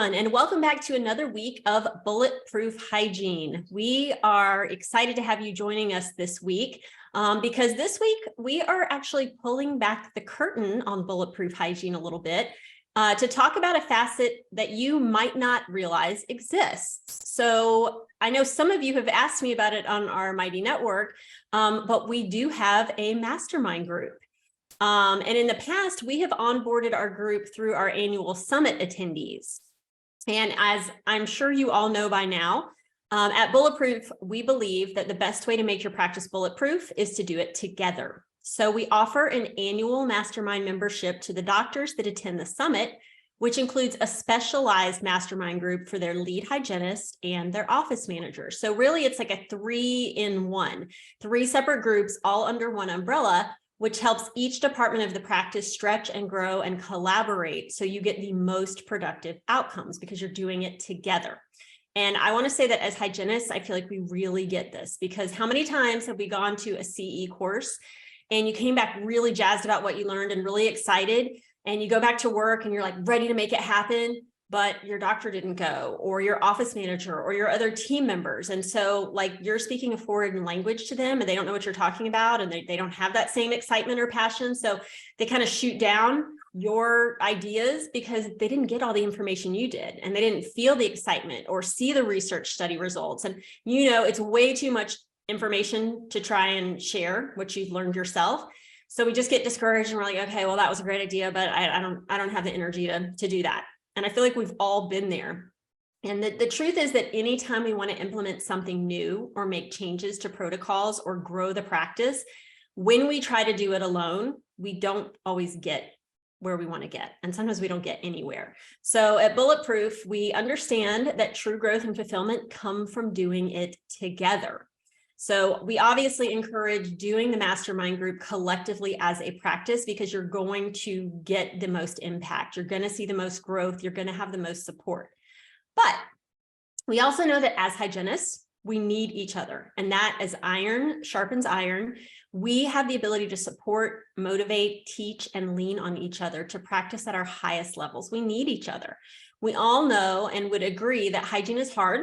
everyone, and welcome back to another week of Bulletproof Hygiene. We are excited to have you joining us this week because this week we are actually pulling back the curtain on Bulletproof Hygiene a little bit to talk about a facet that you might not realize exists. So I know some of you have asked me about it on our Mighty Network, but we do have a mastermind group. And in the past, we have onboarded our group through our annual summit attendees. And as I'm sure you all know by now, at Bulletproof, we believe that the best way to make your practice bulletproof is to do it together. So we offer an annual mastermind membership to the doctors that attend the summit, which includes a specialized mastermind group for their lead hygienist and their office manager. So really, it's like a 3-in-1, 3 separate groups all under one umbrella, which helps each department of the practice stretch and grow and collaborate so you get the most productive outcomes because you're doing it together. And I want to say that as hygienists, I feel like we really get this because how many times have we gone to a CE course and you came back really jazzed about what you learned and really excited, and you go back to work and you're like ready to make it happen, but your doctor didn't go, or your office manager, or your other team members. And so like you're speaking a foreign language to them and they don't know what you're talking about, and they don't have that same excitement or passion. So they kind of shoot down your ideas because they didn't get all the information you did, and they didn't feel the excitement or see the research study results. And it's way too much information to try and share what you've learned yourself. So we just get discouraged and we're like, okay, well, that was a great idea, but I don't have the energy to do that. And I feel like we've all been there. And the truth is that anytime we want to implement something new or make changes to protocols or grow the practice, when we try to do it alone, we don't always get where we want to get. And sometimes we don't get anywhere. So at Bulletproof, we understand that true growth and fulfillment come from doing it together. So we obviously encourage doing the mastermind group collectively as a practice because you're going to get the most impact. You're going to see the most growth. You're going to have the most support. But we also know that as hygienists, we need each other. And that as iron sharpens iron, we have the ability to support, motivate, teach, and lean on each other to practice at our highest levels. We need each other. We all know and would agree that hygiene is hard.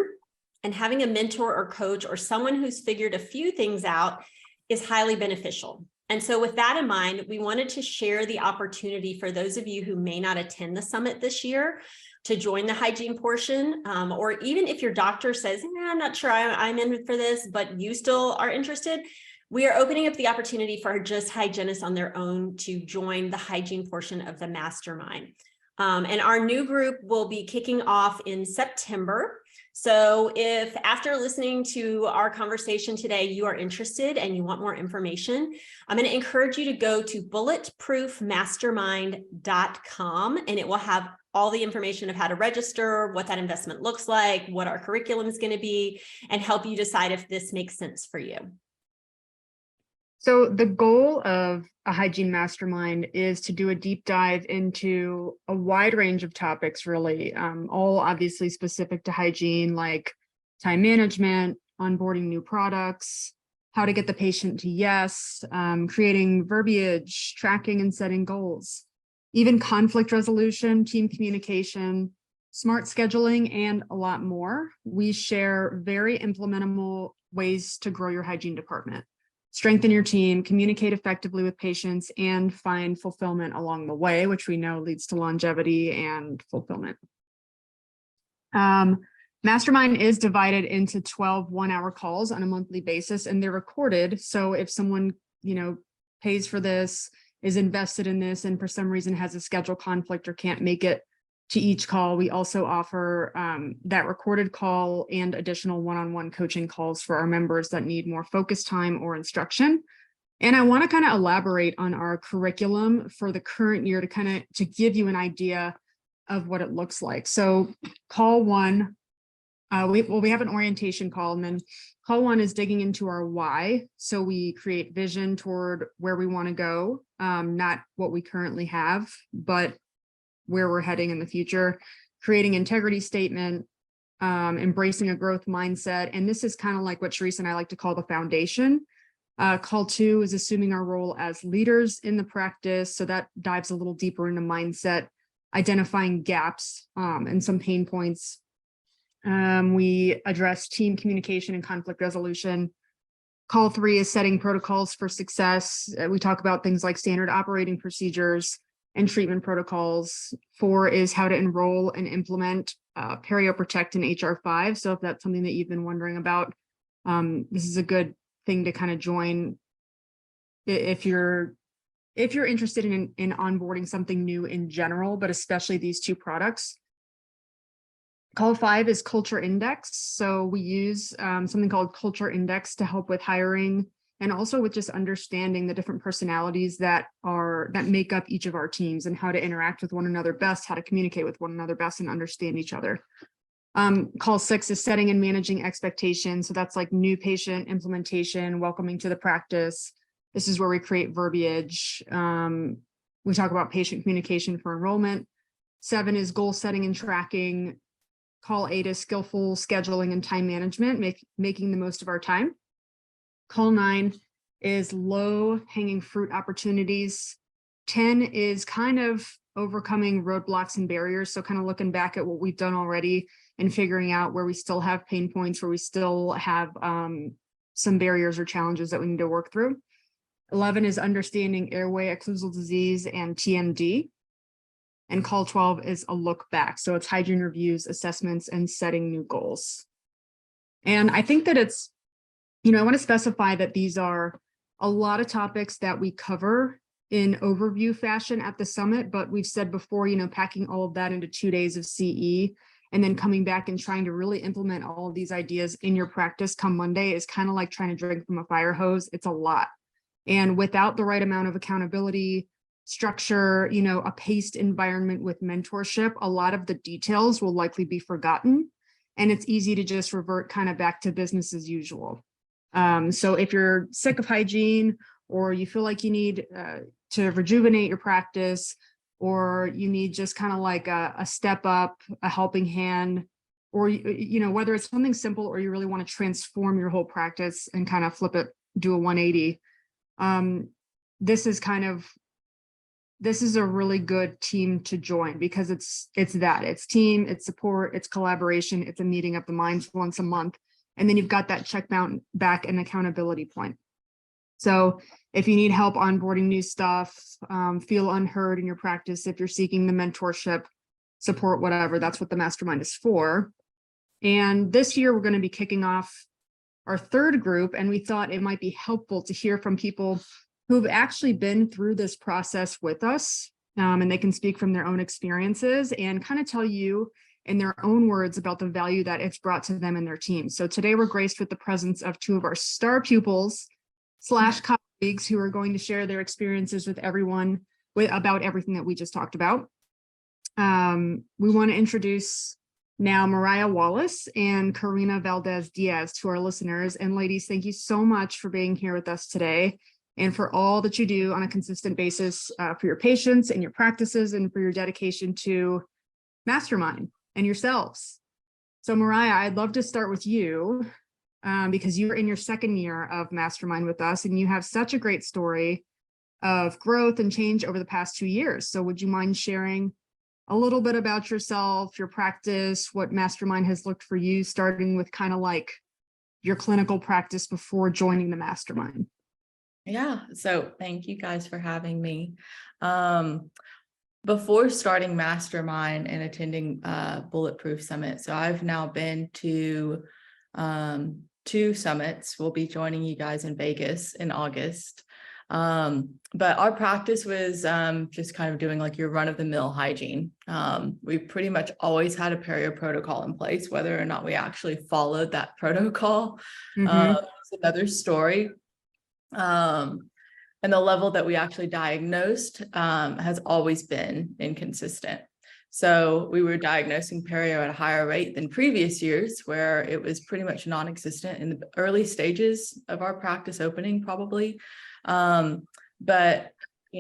And having a mentor or coach or someone who's figured a few things out is highly beneficial. And so with that in mind, we wanted to share the opportunity for those of you who may not attend the summit this year to join the hygiene portion, or even if your doctor says, I'm not sure I'm in for this, but you still are interested, we are opening up the opportunity for just hygienists on their own to join the hygiene portion of the mastermind. And our new group will be kicking off in September. So if after listening to our conversation today, you are interested and you want more information, I'm going to encourage you to go to bulletproofmastermind.com, and it will have all the information of how to register, what that investment looks like, what our curriculum is going to be, and help you decide if this makes sense for you. So the goal of a hygiene mastermind is to do a deep dive into a wide range of topics, really, all obviously specific to hygiene, like time management, onboarding new products, how to get the patient to yes, creating verbiage, tracking and setting goals, even conflict resolution, team communication, smart scheduling, and a lot more. We share very implementable ways to grow your hygiene department, strengthen your team, communicate effectively with patients, and find fulfillment along the way, which we know leads to longevity and fulfillment. Mastermind is divided into 12 one-hour calls on a monthly basis, and they're recorded. So if someone, pays for this, is invested in this, and for some reason has a schedule conflict or can't make it to each call, we also offer that recorded call and additional one-on-one coaching calls for our members that need more focus time or instruction. And I want to kind of elaborate on our curriculum for the current year to give you an idea of what it looks like. So call one, we have an orientation call, and then call one is digging into our why. So we create vision toward where we want to go, not what we currently have, but where we're heading in the future, creating integrity statement, embracing a growth mindset. And this is kind of like what Charissa and I like to call the foundation. Call two is assuming our role as leaders in the practice. So that dives a little deeper into mindset, identifying gaps and some pain points. We address team communication and conflict resolution. Call 3 is setting protocols for success. We talk about things like standard operating procedures and treatment protocols. 4 is how to enroll and implement PEREO Protect and HR5. So if that's something that you've been wondering about, this is a good thing to kind of join if you're interested in onboarding something new in general, but especially these two products. Call 5 is Culture Index. So we use something called Culture Index to help with hiring and also with just understanding the different personalities that make up each of our teams and how to interact with one another best, how to communicate with one another best and understand each other. Call 6 is setting and managing expectations. So that's like new patient implementation, welcoming to the practice. This is where we create verbiage. We talk about patient communication for enrollment. 7 is goal setting and tracking. Call 8 is skillful scheduling and time management, making the most of our time. Call 9 is low hanging fruit opportunities. 10 is kind of overcoming roadblocks and barriers. So kind of looking back at what we've done already and figuring out where we still have pain points, where we still have some barriers or challenges that we need to work through. 11 is understanding airway occlusal disease and TMD. And call 12 is a look back. So it's hygiene reviews, assessments, and setting new goals. And I think that it's, I want to specify that these are a lot of topics that we cover in overview fashion at the summit, but we've said before, packing all of that into 2 days of CE and then coming back and trying to really implement all of these ideas in your practice come Monday is kind of like trying to drink from a fire hose. It's a lot. And without the right amount of accountability, structure, a paced environment with mentorship, a lot of the details will likely be forgotten. And it's easy to just revert kind of back to business as usual. So if you're sick of hygiene, or you feel like you need to rejuvenate your practice, or you need just kind of like a step up, a helping hand, or, whether it's something simple or you really want to transform your whole practice and kind of flip it, do a 180. This is a really good team to join because it's team, it's support, it's collaboration, it's a meeting of the minds once a month. And then you've got that check back and accountability point. So if you need help onboarding new stuff, feel unheard in your practice, if you're seeking the mentorship, support, whatever, that's what the mastermind is for. And this year we're going to be kicking off our third group, and we thought it might be helpful to hear from people who've actually been through this process with us, and they can speak from their own experiences and kind of tell you in their own words about the value that it's brought to them and their team. So today we're graced with the presence of 2 of our star pupils / colleagues who are going to share their experiences with everyone about everything that we just talked about. We want to introduce now Moriah Wallace and Karina Valdez Diaz to our listeners. And ladies, thank you so much for being here with us today and for all that you do on a consistent basis for your patients and your practices and for your dedication to Mastermind and yourselves. So Moriah, I'd love to start with you because you're in your 2nd year of Mastermind with us and you have such a great story of growth and change over the past 2 years. So would you mind sharing a little bit about yourself, your practice, what Mastermind has looked for you, starting with kind of like your clinical practice before joining the Mastermind? Yeah, so thank you guys for having me. Before starting Mastermind and attending Bulletproof Summit, so I've now been to 2 summits. We'll be joining you guys in Vegas in August. But our practice was just kind of doing like your run-of-the-mill hygiene. We pretty much always had a PEREO protocol in place. Whether or not we actually followed that protocol is another story. And the level that we actually diagnosed has always been inconsistent. So we were diagnosing PEREO at a higher rate than previous years, where it was pretty much non-existent in the early stages of our practice opening, probably. But,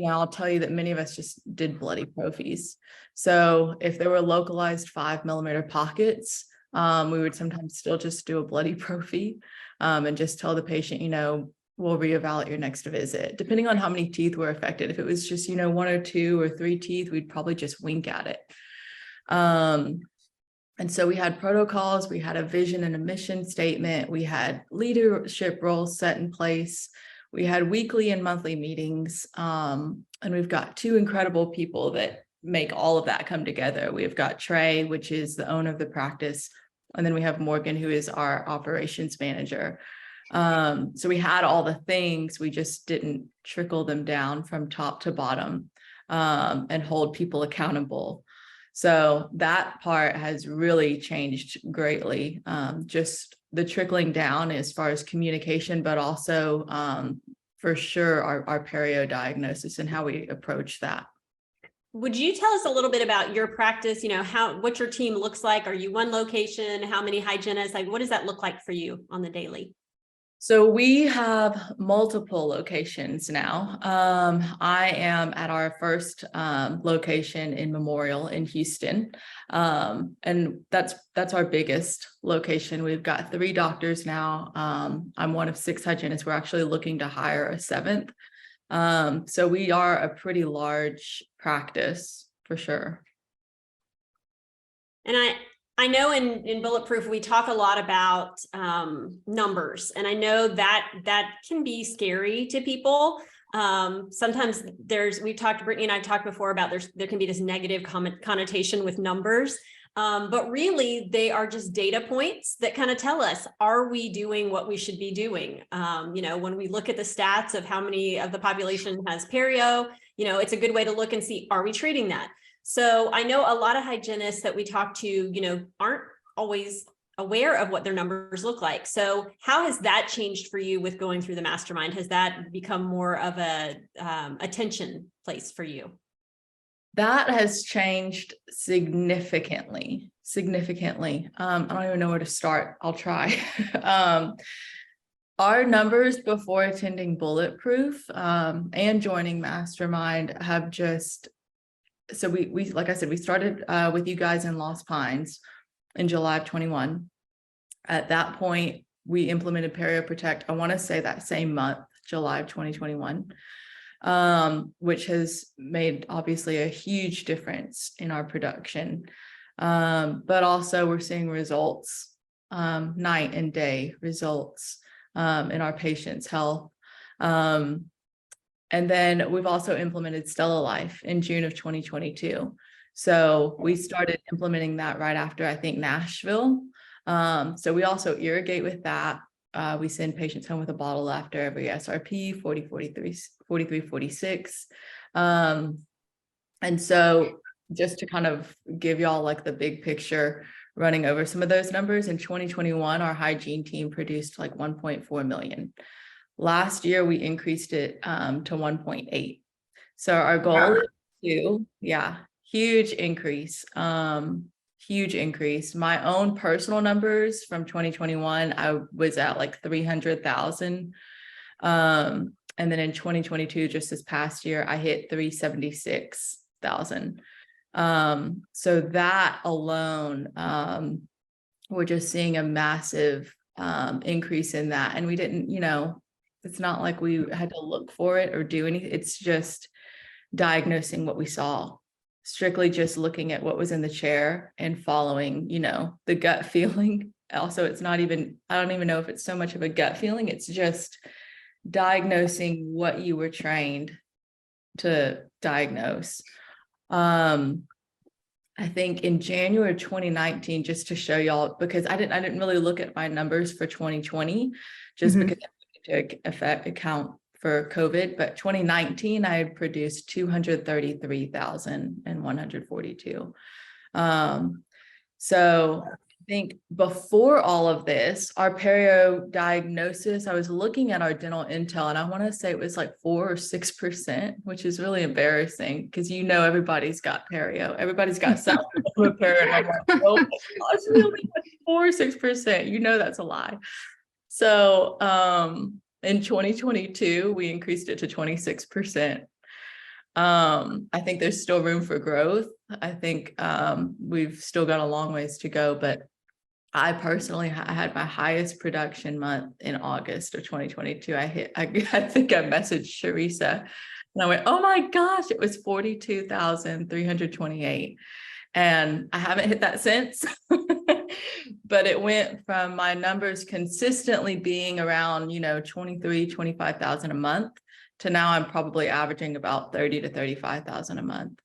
I'll tell you that many of us just did bloody prophies. So if there were localized 5mm pockets, we would sometimes still just do a bloody prophy and just tell the patient, we'll reevaluate your next visit, depending on how many teeth were affected. If it was just, you know, 1 or 2 or 3 teeth, we'd probably just wink at it. And so we had protocols, we had a vision and a mission statement, we had leadership roles set in place, we had weekly and monthly meetings, and we've got 2 incredible people that make all of that come together. We've got Trey, which is the owner of the practice, and then we have Morgan, who is our operations manager. So we had all the things, we just didn't trickle them down from top to bottom, and hold people accountable. So that part has really changed greatly. Just the trickling down as far as communication, but also for sure our PEREO diagnosis and how we approach that. Would you tell us a little bit about your practice? You know, what your team looks like? Are you one location? How many hygienists? Like, what does that look like for you on the daily? So we have multiple locations now. I am at our first location in Memorial in Houston. And that's our biggest location. We've got 3 doctors now. I'm one of 6 hygienists. We're actually looking to hire a 7th. So we are a pretty large practice for sure. And I know in Bulletproof, we talk a lot about numbers, and I know that can be scary to people. Sometimes Brittany and I talked before about there can be this negative connotation with numbers, but really they are just data points that kind of tell us, are we doing what we should be doing? You know, when we look at the stats of how many of the population has PEREO, you know, it's a good way to look and see, are we treating that? So I know a lot of hygienists that we talk to, you know, aren't always aware of what their numbers look like. So how has that changed for you with going through the mastermind? Has that become more of a attention place for you? That has changed significantly. I don't even know where to start. I'll try. Our numbers before attending Bulletproof and joining Mastermind have just, so we like I said, we started with you guys in Lost Pines in July of 21. At that point, we implemented PEREO Protect, I want to say that same month, July of 2021, which has made obviously a huge difference in our production. But also we're seeing results, night and day results in our patients' health. And then we've also implemented Stella Life in June of 2022. So we started implementing that right after, I think, Nashville. So we also irrigate with that. We send patients home with a bottle after every SRP, 40, 43, 43, 46. And so just to kind of give y'all like the big picture, running over some of those numbers, in 2021, our hygiene team produced like 1.4 million. Last year, we increased it to 1.8. So our goal is to, huge increase. Huge increase. My own personal numbers from 2021, I was at like 300,000. And then in 2022, just this past year, I hit 376,000. So that alone, we're just seeing a massive increase in that. And we didn't, you know, it's not like we had to look for it or do anything. It's just diagnosing what we saw, strictly just looking at what was in the chair and following, you know, the gut feeling. Also, it's not even, I don't even know if it's so much of a gut feeling. It's just diagnosing what you were trained to diagnose. I think in January 2019, just to show y'all, because I didn't really look at my numbers for 2020, just because to account for COVID, but 2019, I had produced 233,142. So I think before all of this, our PEREO diagnosis, I was looking at our dental intel, and I want to say it was like 4 or 6%, which is really embarrassing because, you know, everybody's got PEREO. Everybody's got something with PEREO. And I'm like, oh my gosh, really 4 or 6%. You know, that's a lie. So in 2022, we increased it to 26%. I think there's still room for growth. I think we've still got a long ways to go, but I personally had my highest production month in August of 2022. I think I messaged Charissa and I went, oh my gosh, it was 42,328. And I haven't hit that since, but it went from my numbers consistently being around, 25,000 a month to now I'm probably averaging about 30 to 35,000 a month.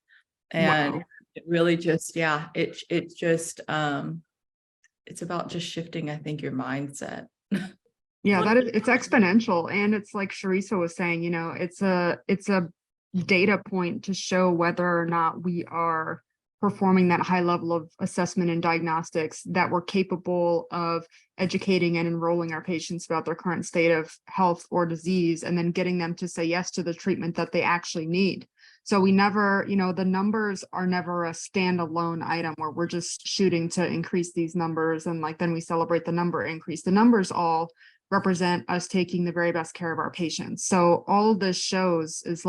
And Wow. it really just, it just, it's about just shifting, I think, your mindset. Yeah, it's exponential. And it's like Charissa was saying, it's a data point to show whether or not we are performing that high level of assessment and diagnostics, that we're capable of educating and enrolling our patients about their current state of health or disease, and then getting them to say yes to the treatment that they actually need. So we never, the numbers are never a standalone item where we're just shooting to increase these numbers and then we celebrate the number increase. The numbers all represent us taking the very best care of our patients. So all of this shows is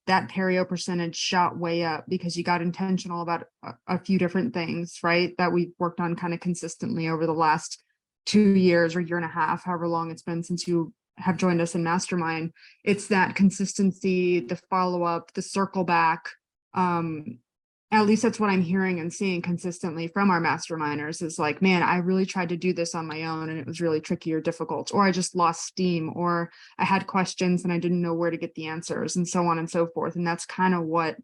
that PEREO percentage shot way up because you got intentional about a few different things, right? That we've worked on kind of consistently over the last 2 years or year and a half, however long it's been since you have joined us in Mastermind. It's that consistency, the follow-up, the circle back. At least that's what I'm hearing and seeing consistently from our masterminders is man, I really tried to do this on my own and it was really tricky or difficult, or I just lost steam, or I had questions and I didn't know where to get the answers, and so on and so forth. And that's kind of what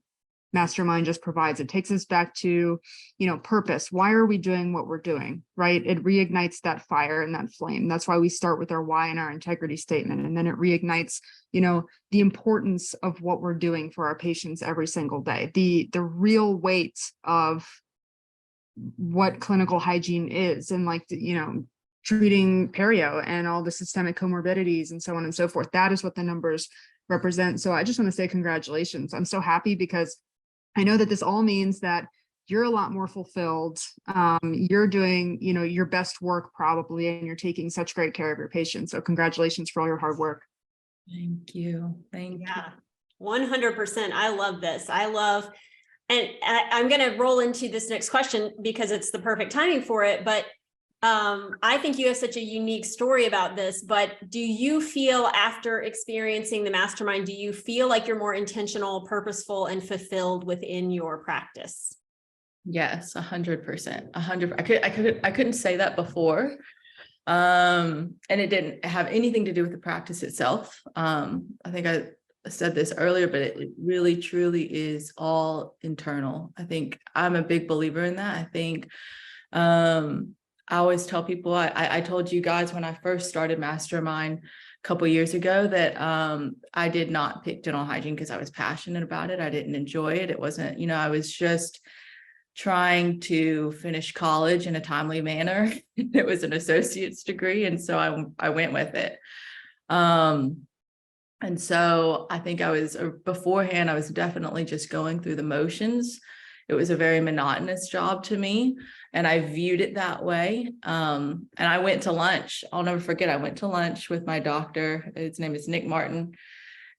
Mastermind just provides. It takes us back to, purpose. Why are we doing what we're doing, right? It reignites that fire and that flame. That's why we start with our why and our integrity statement. And then it reignites, the importance of what we're doing for our patients every single day. The real weight of what clinical hygiene is, and treating PEREO and all the systemic comorbidities and so on and so forth. That is what the numbers represent. So I just want to say congratulations. I'm so happy because I know that this all means that you're a lot more fulfilled. You're doing, your best work probably, and you're taking such great care of your patients. So congratulations for all your hard work. Thank you. Thank you. 100%. I love this. And I'm going to roll into this next question because it's the perfect timing for it. But I think you have such a unique story about this, but do you feel after experiencing the mastermind, do you feel like you're more intentional, purposeful, and fulfilled within your practice? Yes, 100%. 100. I couldn't say that before. And it didn't have anything to do with the practice itself. I think I said this earlier, but it really truly is all internal. I think I'm a big believer in that. I think, I always tell people, I told you guys when I first started Mastermind a couple of years ago that I did not pick dental hygiene because I was passionate about it. I didn't enjoy it. It wasn't, I was just trying to finish college in a timely manner. It was an associate's degree. And so I went with it. And so I think beforehand, I was definitely just going through the motions. It was a very monotonous job to me, and I viewed it that way. And I went to lunch. I'll never forget. I went to lunch with my doctor. His name is Nick Martin.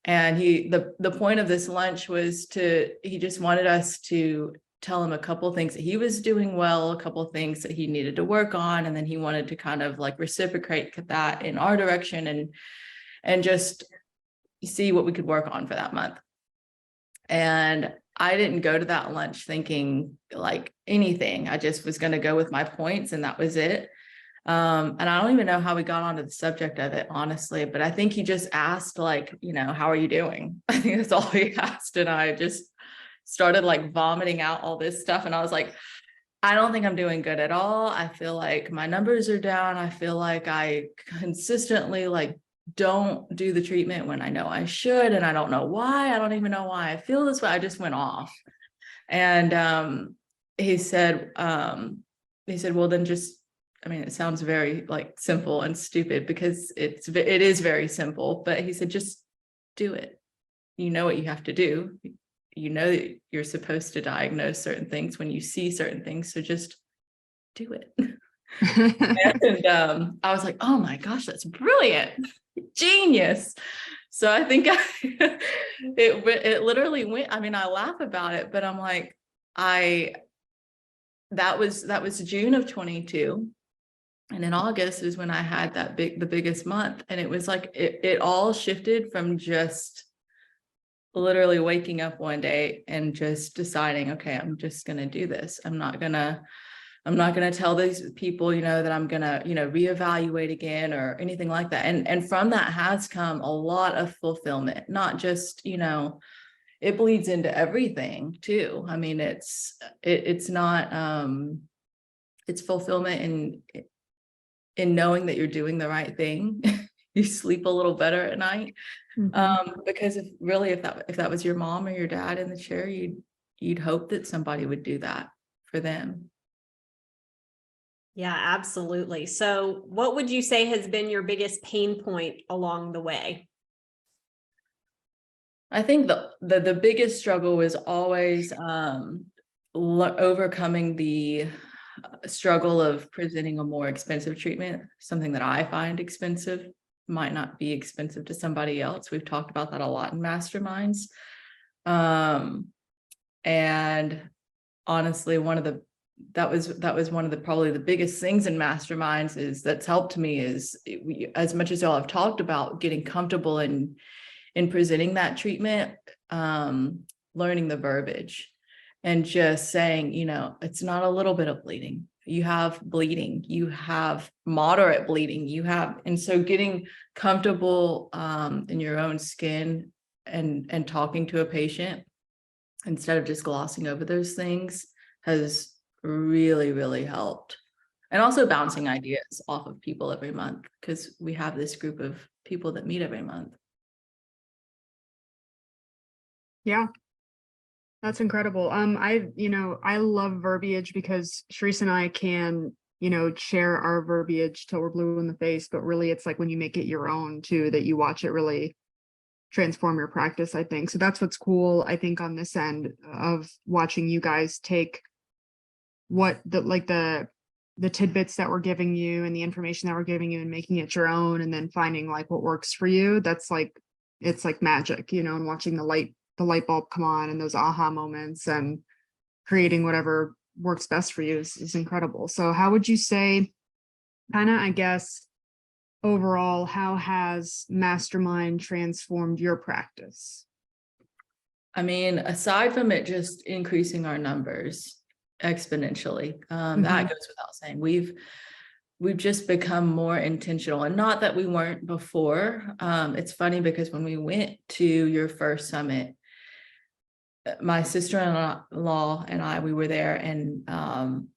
And the point of this lunch was he just wanted us to tell him a couple things that he was doing well, a couple things that he needed to work on. And then he wanted to kind of reciprocate that in our direction and just see what we could work on for that month. And I didn't go to that lunch thinking anything. I just was going to go with my points, and that was it. And I don't even know how we got onto the subject of it, honestly, but I think he just asked how are you doing? I think that's all he asked. And I just started vomiting out all this stuff. And I was like, I don't think I'm doing good at all. I feel like my numbers are down. I feel like I consistently don't do the treatment when I know I should. And I don't know why. I don't even know why I feel this way. I just went off. And he said, well, then it sounds very simple and stupid because it is very simple, but he said, just do it. You know what you have to do. You know that you're supposed to diagnose certain things when you see certain things. So just do it. And I was like, oh my gosh, that's brilliant. Genius. So I think it literally went, I laugh about it, but I'm like, that was June of 22. And in August is when I had the biggest month. And it was like, it all shifted from just literally waking up one day and just deciding, okay, I'm just going to do this. I'm not going to tell these people, that I'm going to, reevaluate again or anything like that. And from that has come a lot of fulfillment, not just, it bleeds into everything too. I mean, it's not, it's fulfillment in knowing that you're doing the right thing. You sleep a little better at night. Because if that was your mom or your dad in the chair, you'd hope that somebody would do that for them. Yeah, absolutely. So what would you say has been your biggest pain point along the way? I think the biggest struggle was always overcoming the struggle of presenting a more expensive treatment. Something that I find expensive might not be expensive to somebody else. We've talked about that a lot in masterminds. And honestly, that was one of the probably the biggest things in masterminds that's helped me is as much as y'all have talked about getting comfortable in presenting that treatment, learning the verbiage and just saying, it's not a little bit of bleeding. You have bleeding, you have moderate bleeding, and so getting comfortable in your own skin and talking to a patient instead of just glossing over those things has really, really helped. And also bouncing ideas off of people every month, because we have this group of people that meet every month. Yeah. That's incredible. I love Verbiage because Charissa and I can, share our verbiage till we're blue in the face, but really it's like when you make it your own too, that you watch it really transform your practice, I think. So that's what's cool, I think, on this end of watching you guys take what the tidbits that we're giving you and the information that we're giving you and making it your own, and then finding like what works for you. That's like, it's like magic, and watching the light bulb come on and those aha moments and creating whatever works best for you is incredible. So how would you say, kind of, I guess, overall, how has Mastermind transformed your practice? I mean, aside from it just increasing our numbers exponentially, that goes without saying. We've just become more intentional, and not that we weren't before. It's funny because when we went to your first summit, my sister-in-law and we were there, and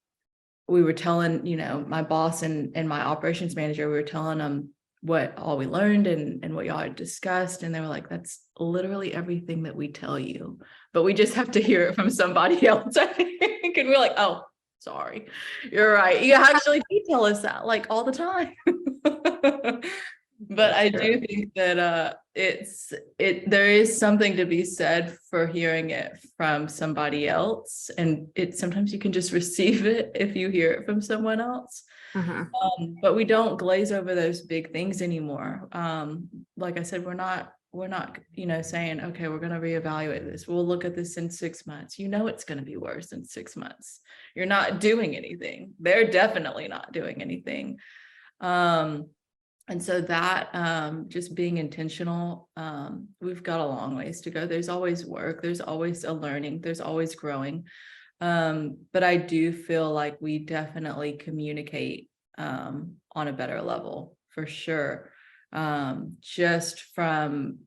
we were telling, my boss and my operations manager, we were telling them what all we learned and what y'all had discussed. And they were like, that's literally everything that we tell you, but we just have to hear it from somebody else, I think. And we're like, oh, sorry, you're right. You actually do tell us that like all the time. But I do think that there is something to be said for hearing it from somebody else, and sometimes you can just receive it if you hear it from someone else. But we don't glaze over those big things anymore. Like I said, we're not saying, okay, we're going to reevaluate this. We'll look at this in 6 months. It's going to be worse in 6 months. You're not doing anything. They're definitely not doing anything. And so that just being intentional, we've got a long ways to go. There's always work. There's always a learning. There's always growing. But I do feel like we definitely communicate on a better level for sure. Just from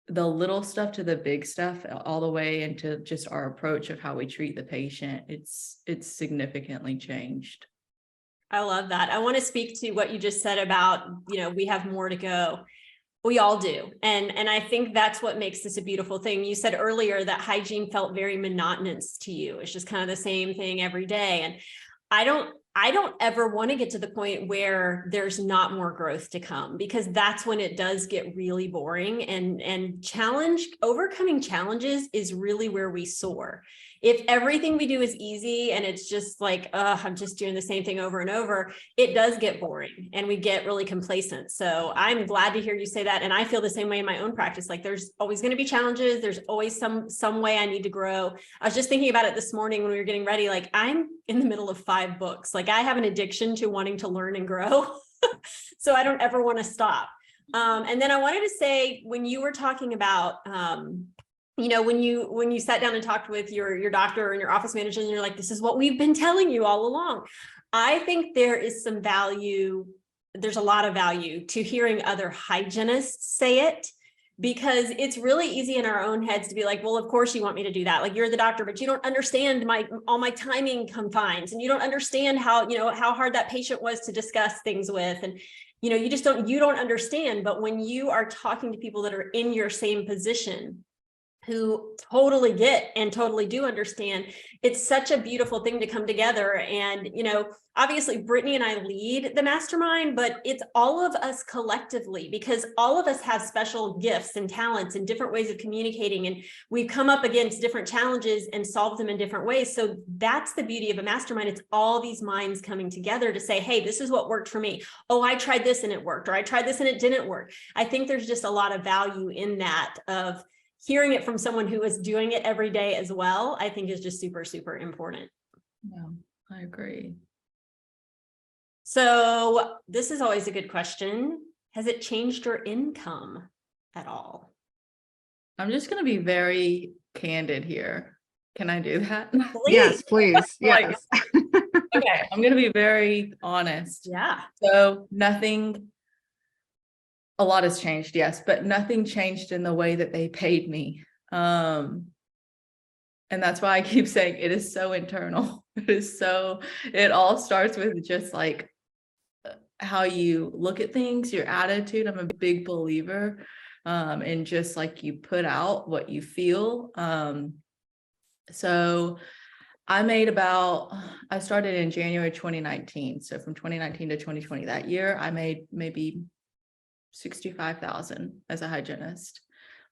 the little stuff to the big stuff, all the way into just our approach of how we treat the patient, it's significantly changed. I love that. I want to speak to what you just said about, we have more to go. We all do. And I think that's what makes this a beautiful thing. You said earlier that hygiene felt very monotonous to you. It's just kind of the same thing every day. And I don't ever want to get to the point where there's not more growth to come, because that's when it does get really boring, and overcoming challenges is really where we soar. If everything we do is easy and it's just like, I'm just doing the same thing over and over, it does get boring and we get really complacent. So I'm glad to hear you say that. And I feel the same way in my own practice. Like there's always going to be challenges. There's always some way I need to grow. I was just thinking about it this morning when we were getting ready. Like I'm in the middle of 5 books. Like Like I have an addiction to wanting to learn and grow. So I don't ever want to stop. And then I wanted to say, when you were talking about, you know, when you sat down and talked with your doctor and your office manager, and you're like, this is what we've been telling you all along. I think there is some value. There's a lot of value to hearing other hygienists say it, because it's really easy in our own heads to be like, well, of course you want me to do that. Like, you're the doctor, but you don't understand all my timing confines, and you don't understand how, you know, how hard that patient was to discuss things with. And, you know, you don't understand. But when you are talking to people that are in your same position, who totally get and totally do understand, it's such a beautiful thing to come together. And, you know, obviously Brittany and I lead the mastermind, but it's all of us collectively, because all of us have special gifts and talents and different ways of communicating. And we've come up against different challenges and solved them in different ways. So that's the beauty of a mastermind. It's all these minds coming together to say, hey, this is what worked for me. Oh, I tried this and it worked, or I tried this and it didn't work. I think there's just a lot of value in that, of hearing it from someone who is doing it every day as well. I think is just super, super important. Yeah, I agree. So this is always a good question. Has it changed your income at all? I'm just going to be very candid here. Can I do that? Yes, please. Like, Yes. okay, I'm going to be very honest. Yeah. So nothing, a lot has changed, yes, but nothing changed in the way that they paid me. And that's why I keep saying it is so internal. It all starts with just like how you look at things, your attitude. I'm a big believer in just like you put out what you feel. So I started in January 2019. So from 2019 to 2020, that year, I made maybe $65,000 as a hygienist.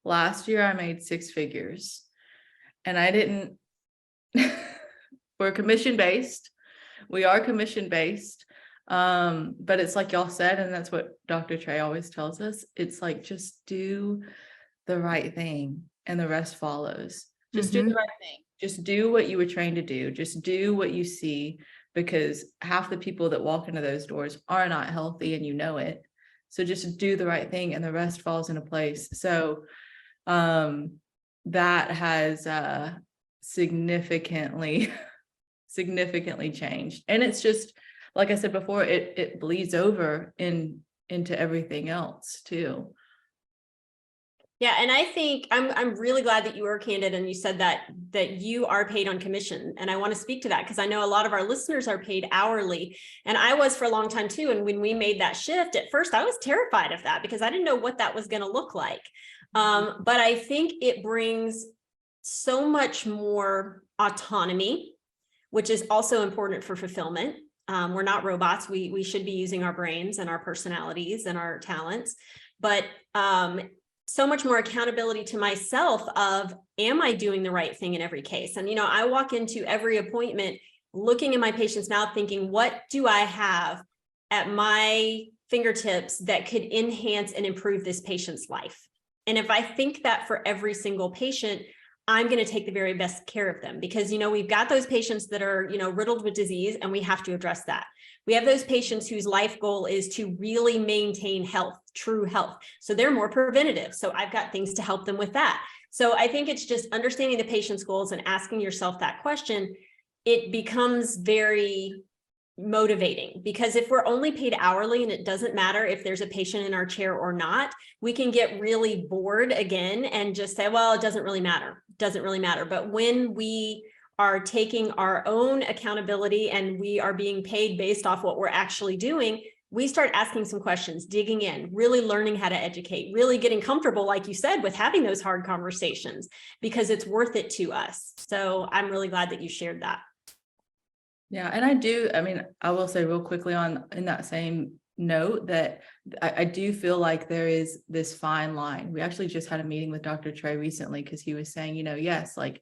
Last year, I made six figures, and I didn't, we're commission-based. We are commission-based. But it's like y'all said, and that's what Dr. Trey always tells us. It's like, just do the right thing and the rest follows. Just do the right thing. Just do what you were trained to do. Just do what you see, because half the people that walk into those doors are not healthy, and you know it. So just do the right thing and the rest falls into place. So that has significantly changed. And it's just, like I said before, it bleeds over into everything else too. Yeah, and I think I'm really glad that you were candid and you said that you are paid on commission. And I want to speak to that, because I know a lot of our listeners are paid hourly, and I was for a long time too. And when we made that shift, at first I was terrified of that, because I didn't know what that was going to look like. But I think it brings so much more autonomy, which is also important for fulfillment. We're not robots. We should be using our brains and our personalities and our talents, but so much more accountability to myself of, am I doing the right thing in every case? And, you know, I walk into every appointment looking in my patient's mouth thinking, what do I have at my fingertips that could enhance and improve this patient's life? And if I think that for every single patient, I'm going to take the very best care of them, because, you know, we've got those patients that are, you know, riddled with disease, and we have to address that. We have those patients whose life goal is to really maintain health, true health. So they're more preventative. So I've got things to help them with that. So I think it's just understanding the patient's goals and asking yourself that question. It becomes very motivating, because if we're only paid hourly and it doesn't matter if there's a patient in our chair or not, we can get really bored again and just say, well, it doesn't really matter. It doesn't really matter. But when we are taking our own accountability and we are being paid based off what we're actually doing, we start asking some questions, digging in, really learning how to educate, really getting comfortable, like you said, with having those hard conversations, because it's worth it to us. So I'm really glad that you shared that. Yeah. And I will say real quickly in that same note that I do feel like there is this fine line. We actually just had a meeting with Dr. Trey recently, because he was saying, you know, yes, like,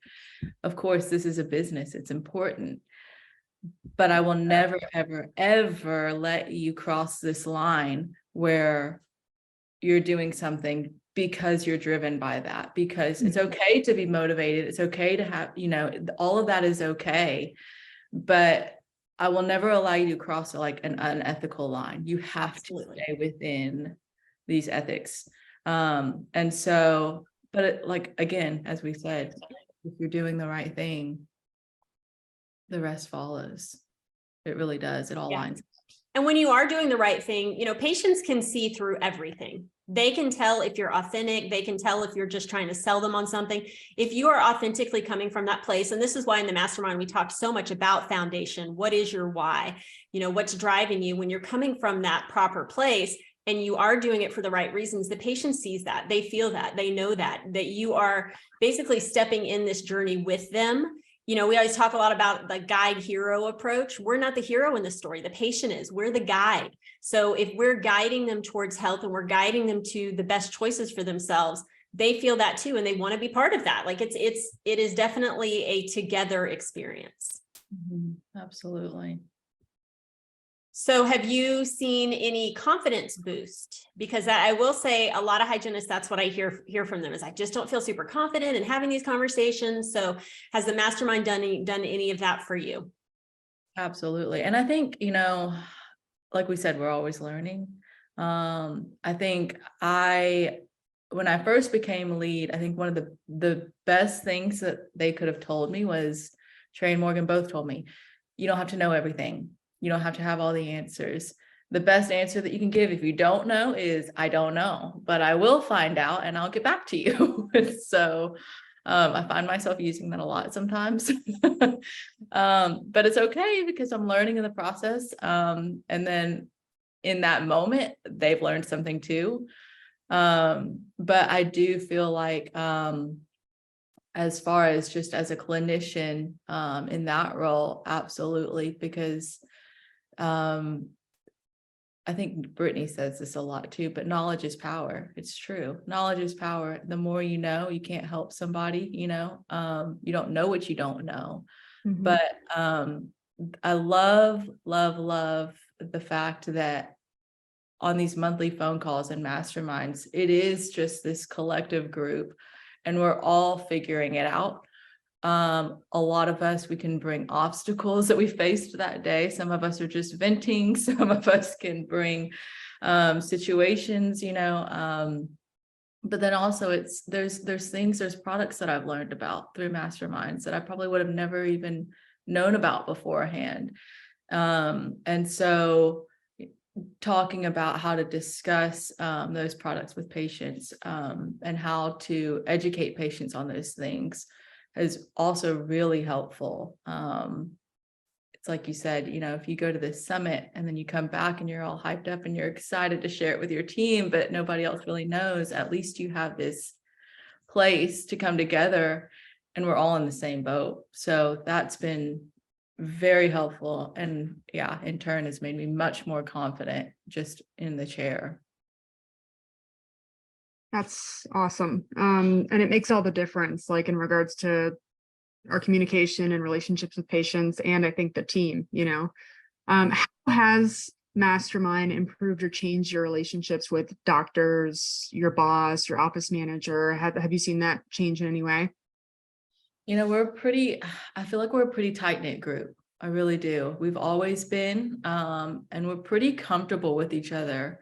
of course, this is a business, it's important, but I will never, ever, ever let you cross this line where you're doing something because you're driven by that, because it's okay to be motivated. It's okay to have, you know, all of that is okay. But I will never allow you to cross like an unethical line. You have Absolutely. to stay within these ethics. And so, but like, again, as we said, if you're doing the right thing, the rest follows. It really does. It all Yeah. lines. And when you are doing the right thing, you know, patients can see through everything. They can tell if you're authentic. They can tell if you're just trying to sell them on something. If you are authentically coming from that place, and this is why in the mastermind, we talked so much about foundation. What is your why? You know, what's driving you when you're coming from that proper place and you are doing it for the right reasons. The patient sees that, they feel that, they know that you are basically stepping in this journey with them. You know, we always talk a lot about the guide hero approach. We're not the hero in the story. The patient is. We're the guide. So if we're guiding them towards health and we're guiding them to the best choices for themselves, they feel that too, and they want to be part of that. Like it is definitely a together experience. Absolutely. So have you seen any confidence boost? Because I will say a lot of hygienists, that's what I hear from them is I just don't feel super confident in having these conversations. So has the mastermind done any of that for you? Absolutely. And I think, you know, like we said, we're always learning. I think when I first became lead, I think one of the best things that they could have told me was, Trey and Morgan both told me, you don't have to know everything. You don't have to have all the answers. The best answer that you can give if you don't know is, I don't know, but I will find out and I'll get back to you. So I find myself using that a lot sometimes. But it's okay because I'm learning in the process. And then in that moment, they've learned something too. But I do feel like as far as just as a clinician in that role, absolutely, because I think Brittany says this a lot too, but knowledge is power. It's true. Knowledge is power. The more you know, you can't help somebody, you know, you don't know what you don't know. Mhm. But I love the fact that on these monthly phone calls and masterminds, it is just this collective group and we're all figuring it out. A lot of us, we can bring obstacles that we faced that day. Some of us are just venting. Some of us can bring situations, you know, but then also there's products that I've learned about through masterminds that I probably would have never even known about beforehand. And so talking about how to discuss those products with patients and how to educate patients on those things is also really helpful. It's like you said, you know, if you go to this summit and then you come back and you're all hyped up and you're excited to share it with your team, but nobody else really knows, at least you have this place to come together and we're all in the same boat. So that's been very helpful. And yeah, in turn has made me much more confident just in the chair. That's awesome. And it makes all the difference, like in regards to our communication and relationships with patients, and I think the team, you know. How has Mastermind improved or changed your relationships with doctors, your boss, your office manager? Have you seen that change in any way? You know, I feel like we're a pretty tight-knit group. I really do. We've always been, and we're pretty comfortable with each other.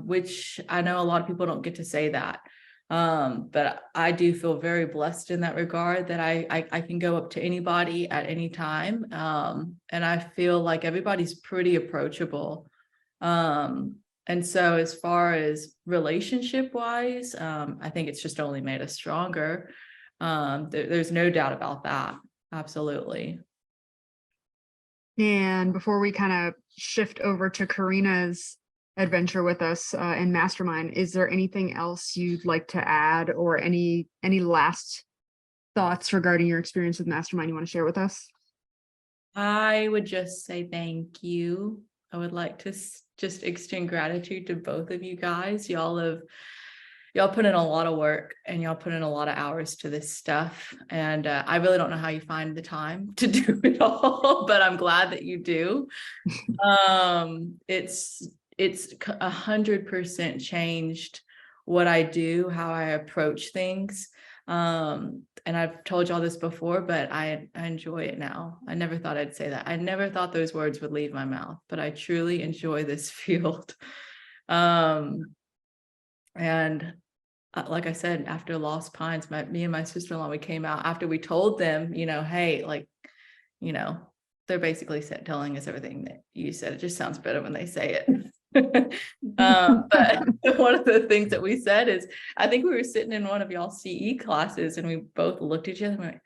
Which I know a lot of people don't get to say that. But I do feel very blessed in that regard that I can go up to anybody at any time. And I feel like everybody's pretty approachable. And so as far as relationship wise, I think it's just only made us stronger. There's no doubt about that. Absolutely. And before we kind of shift over to Karina's adventure with us in Mastermind, is there anything else you'd like to add, or any last thoughts regarding your experience with Mastermind you want to share with us? I would just say thank you. I would like to just extend gratitude to both of you guys. Y'all put in a lot of work and y'all put in a lot of hours to this stuff. And I really don't know how you find the time to do it all, but I'm glad that you do. It's 100% changed what I do, how I approach things. And I've told y'all this before, but I enjoy it now. I never thought I'd say that. I never thought those words would leave my mouth, but I truly enjoy this field. And like I said, after Lost Pines, me and my sister-in-law, we came out after we told them, hey, like, they're basically telling us everything that you said. It just sounds better when they say it. But one of the things that we said is, I think we were sitting in one of y'all CE classes and we both looked at each other and went,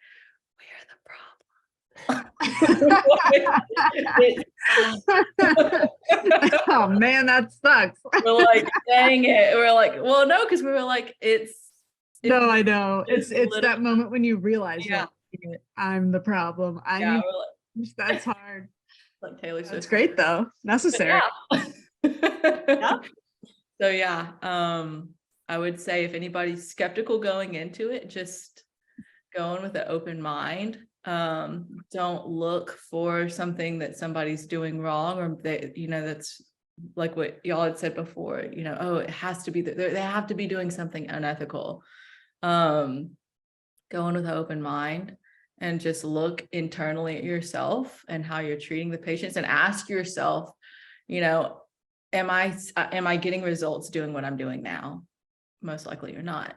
Oh man, that sucks. we're like, dang it. We're like, well, no, because we were like, no, I know. It's literally- that moment when you realize, Yeah. like, I'm the problem. Yeah, That's hard. like Taylor Swift. That's great though. Necessary. Yeah. So yeah, I would say if anybody's skeptical going into it, just go in with an open mind. Don't look for something that somebody's doing wrong, or that's like what y'all had said before, oh, it has to be that they have to be doing something unethical. Go in with an open mind and just look internally at yourself and how you're treating the patients, and ask yourself, am I getting results doing what I'm doing now? Most likely you're not.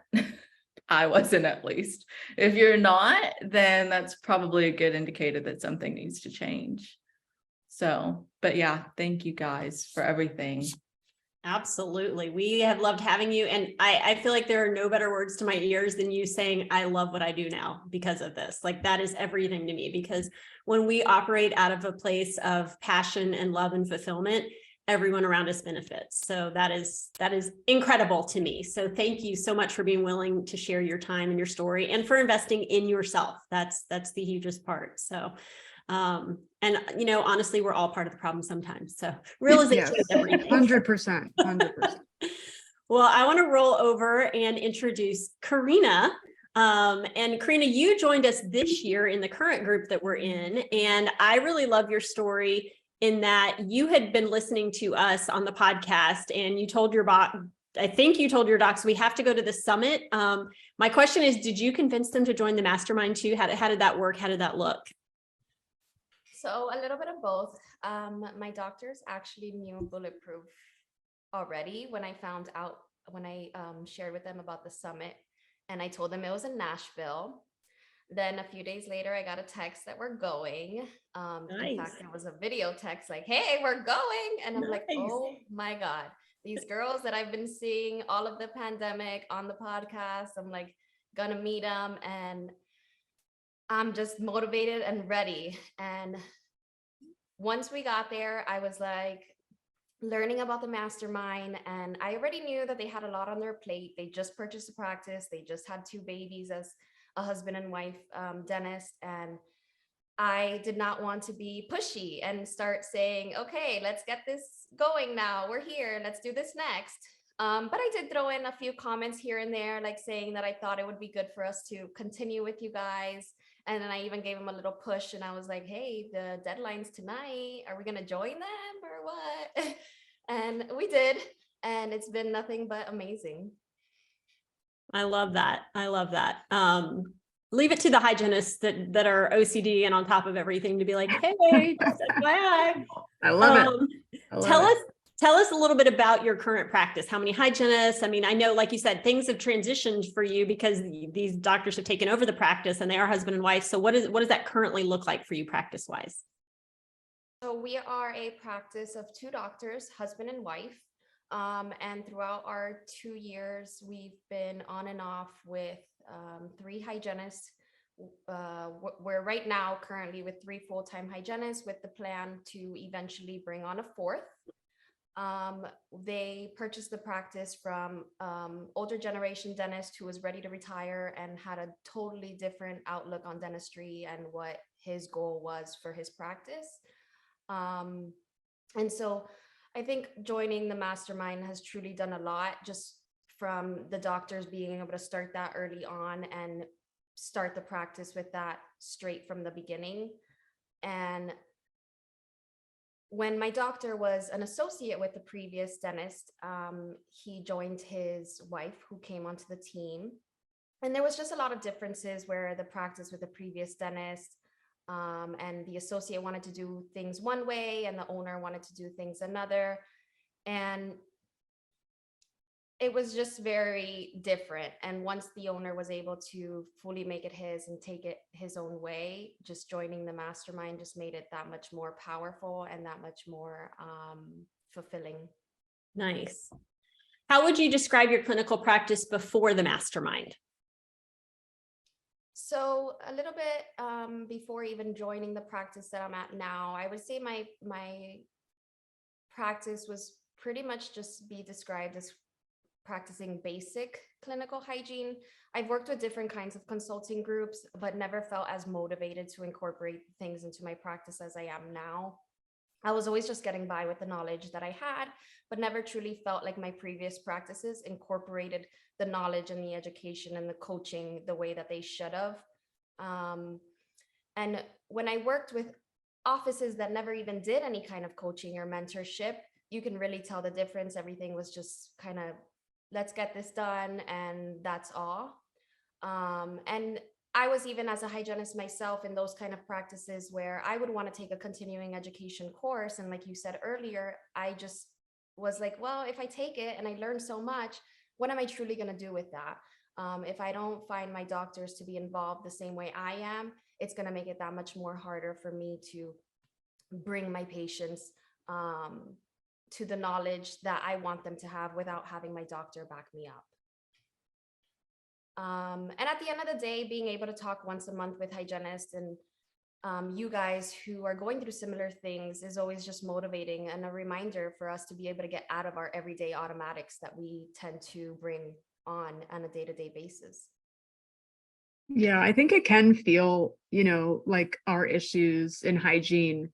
I wasn't, at least. If you're not, then that's probably a good indicator that something needs to change. So, but yeah, thank you guys for everything. Absolutely. We have loved having you. And I feel like there are no better words to my ears than you saying, I love what I do now because of this. Like, that is everything to me, because when we operate out of a place of passion and love and fulfillment, everyone around us benefits. So that is incredible to me. So thank you so much for being willing to share your time and your story, and for investing in yourself. That's the hugest part. So, and honestly, we're all part of the problem sometimes. So realization is everything. 100%. Well, I want to roll over and introduce Karina. And Karina, you joined us this year in the current group that we're in. And I really love your story, in that you had been listening to us on the podcast, and you told your docs, we have to go to the summit. My question is, did you convince them to join the mastermind too? How did that work? How did that look? So a little bit of both. My doctors actually knew Bulletproof already when I shared with them about the summit, and I told them it was in Nashville. Then a few days later, I got a text that we're going. Nice. In fact, it was a video text like, hey, we're going. And I'm like, oh my God, these girls that I've been seeing all of the pandemic on the podcast, I'm like, gonna meet them. And I'm just motivated and ready. And once we got there, I was like learning about the mastermind, and I already knew that they had a lot on their plate. They just purchased a practice. They just had 2 babies as a husband and wife dentist. And I did not want to be pushy and start saying, okay, let's get this going now. We're here. Let's do this next. But I did throw in a few comments here and there, like saying that I thought it would be good for us to continue with you guys. And then I even gave them a little push, and I was like, hey, the deadline's tonight. Are we going to join them or what? And we did. And it's been nothing but amazing. I love that. Leave it to the hygienists that are OCD and on top of everything to be like, hey, just FYI. I love it. Tell us a little bit about your current practice. How many hygienists? I mean, I know, like you said, things have transitioned for you because these doctors have taken over the practice and they are husband and wife. So what does that currently look like for you practice-wise? So we are a practice of 2 doctors, husband and wife. And throughout our 2 years, we've been on and off with 3 hygienists. We're right now currently with 3 full-time hygienists, with the plan to eventually bring on a 4th. They purchased the practice from older generation dentist who was ready to retire and had a totally different outlook on dentistry and what his goal was for his practice. And so I think joining the mastermind has truly done a lot, just from the doctors being able to start that early on and start the practice with that straight from the beginning. And when my doctor was an associate with the previous dentist, he joined his wife who came onto the team. And there was just a lot of differences where the practice with the previous dentist and the associate wanted to do things one way and the owner wanted to do things another. And it was just very different. And once the owner was able to fully make it his and take it his own way, just joining the mastermind just made it that much more powerful and that much more fulfilling. Nice. How would you describe your clinical practice before the mastermind? So a little bit before even joining the practice that I'm at now, I would say my practice was pretty much just be described as practicing basic clinical hygiene. I've worked with different kinds of consulting groups, but never felt as motivated to incorporate things into my practice as I am now. I was always just getting by with the knowledge that I had, but never truly felt like my previous practices incorporated the knowledge and the education and the coaching the way that they should have. And when I worked with offices that never even did any kind of coaching or mentorship, you can really tell the difference. Everything was just kind of, let's get this done, and that's all. And I was even as a hygienist myself in those kind of practices where I would want to take a continuing education course. And like you said earlier, I just was like, well, if I take it and I learn so much, what am I truly going to do with that? If I don't find my doctors to be involved the same way I am, it's going to make it that much more harder for me to bring my patients to the knowledge that I want them to have without having my doctor back me up. And at the end of the day, being able to talk once a month with hygienists and you guys who are going through similar things is always just motivating and a reminder for us to be able to get out of our everyday automatics that we tend to bring on a day-to-day basis. Yeah, I think it can feel, like our issues in hygiene